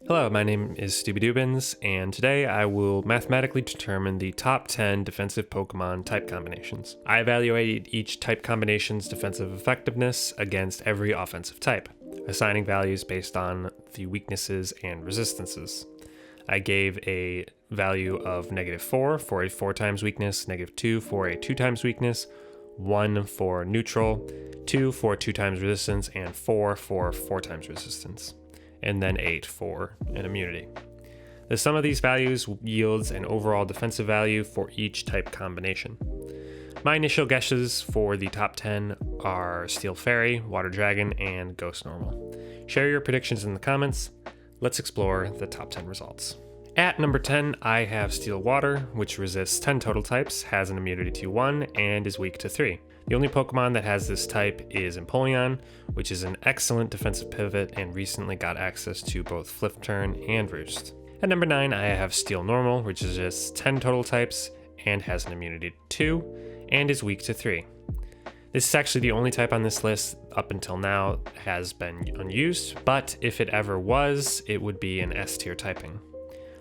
Hello, my name is Stubidubins, and today I will mathematically determine the top 10 defensive Pokemon type combinations. I evaluated each type combination's defensive effectiveness against every offensive type, assigning values based on the weaknesses and resistances. I gave a value of -4 for a 4 times weakness, -2 for a 2 times weakness, 1 for neutral, 2 for 2 times resistance, and 4 for 4 times resistance, and then 8 for an immunity. The sum of these values yields an overall defensive value for each type combination. My initial guesses for the top 10 are Steel Fairy, Water Dragon, and Ghost Normal. Share your predictions in the comments. Let's explore the top 10 results. At number 10, I have Steel Water, which resists 10 total types, has an immunity to 1, and is weak to 3. The only Pokemon that has this type is Empoleon, which is an excellent defensive pivot and recently got access to both Flip Turn and Roost. At number 9, I have Steel Normal, which resists 10 total types and has an immunity to 2, and is weak to 3. This is actually the only type on this list up until now has been unused, but if it ever was, it would be an S tier typing.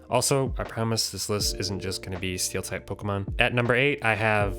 Also, I promise this list isn't just going to be Steel type Pokemon. At number 8, I have,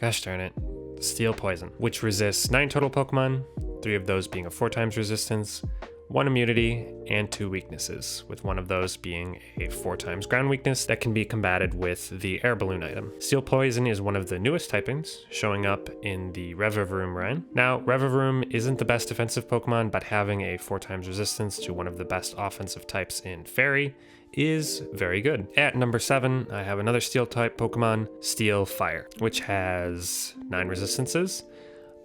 gosh darn it, Steel Poison, which resists 9 total Pokemon, 3 of those being a 4 times resistance, 1 immunity, and 2 weaknesses, with one of those being a 4 times ground weakness that can be combated with the Air Balloon item. Steel Poison is one of the newest typings, showing up in the Revavroom Ren. Now, Revavroom isn't the best defensive Pokemon, but having a 4 times resistance to one of the best offensive types in Fairy is very good. At number 7, I have another Steel type Pokemon, Steel Fire, which has 9 resistances,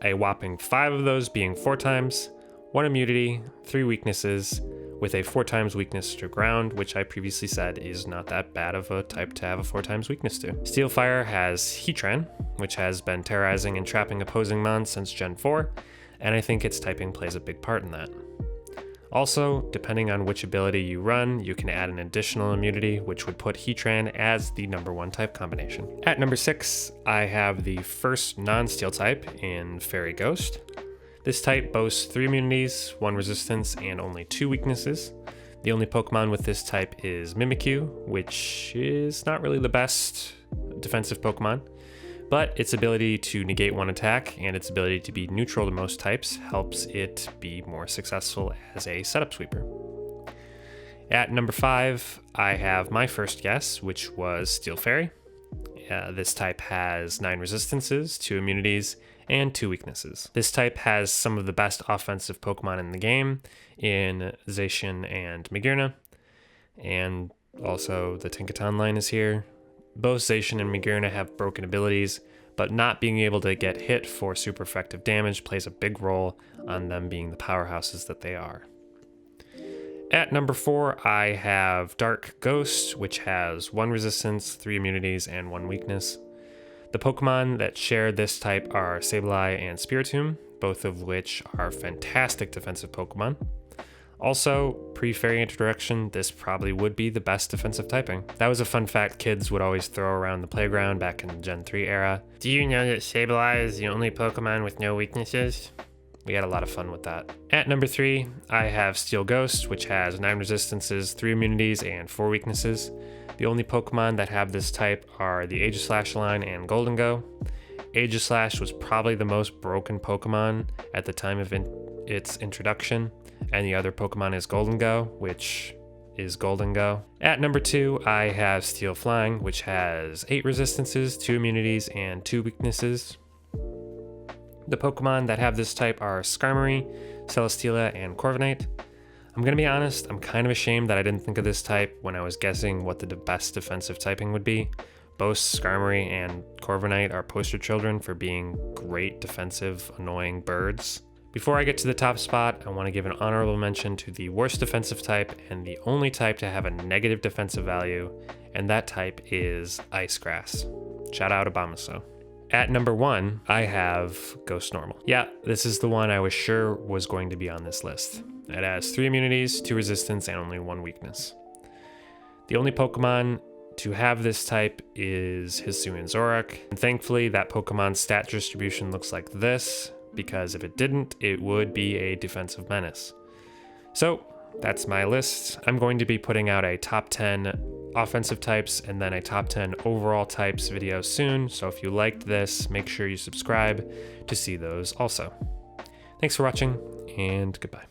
a whopping 5 of those being 4 times, 1 immunity, 3 weaknesses, with a 4 times weakness to ground, which I previously said is not that bad of a type to have a 4 times weakness to. Steel Fire has Heatran, which has been terrorizing and trapping opposing mons since Gen 4, and I think its typing plays a big part in that. Also, depending on which ability you run, you can add an additional immunity, which would put Heatran as the number 1 type combination. At number 6, I have the first non-Steel type in Fairy Ghost. This type boasts 3 immunities, 1 resistance, and only 2 weaknesses. The only Pokemon with this type is Mimikyu, which is not really the best defensive Pokemon, but its ability to negate 1 attack and its ability to be neutral to most types helps it be more successful as a setup sweeper. At number 5, I have my first guess, which was Steel Fairy. This type has 9 resistances, 2 immunities, and 2 weaknesses. This type has some of the best offensive Pokemon in the game in Zacian and Magearna, and also the Tinkaton line is here. Both Zacian and Magearna have broken abilities, but not being able to get hit for super effective damage plays a big role on them being the powerhouses that they are. At number 4, I have Dark Ghost, which has 1 resistance, 3 immunities, and 1 weakness. The Pokemon that share this type are Sableye and Spiritomb, both of which are fantastic defensive Pokemon. Also, pre-Fairy Introduction, this probably would be the best defensive typing. That was a fun fact kids would always throw around the playground back in the Gen 3 era. Do you know that Sableye is the only Pokemon with no weaknesses? We had a lot of fun with that. At number 3, I have Steel Ghost, which has 9 resistances, 3 immunities, and 4 weaknesses. The only Pokemon that have this type are the Aegislash line and Goldengo. Aegislash was probably the most broken Pokemon at the time of its introduction, and the other Pokemon is Goldengo, which is Goldengo. At number 2, I have Steel Flying, which has 8 resistances, 2 immunities, and 2 weaknesses. The Pokemon that have this type are Skarmory, Celesteela, and Corviknight. I'm gonna be honest, I'm kind of ashamed that I didn't think of this type when I was guessing what the best defensive typing would be. Both Skarmory and Corviknight are poster children for being great defensive, annoying birds. Before I get to the top spot, I want to give an honorable mention to the worst defensive type and the only type to have a negative defensive value, and that type is Ice Grass. Shout out Obamaso. At number 1, I have Ghost Normal. Yeah, this is the one I was sure was going to be on this list. It has 3 immunities, 2 resistance, and only 1 weakness. The only Pokemon to have this type is Hisuian Zoroark, and thankfully that Pokemon's stat distribution looks like this, because if it didn't, it would be a defensive menace. So, that's my list. I'm going to be putting out a top 10 offensive types and then a top 10 overall types video soon. So if you liked this, make sure you subscribe to see those also. Thanks for watching, and goodbye.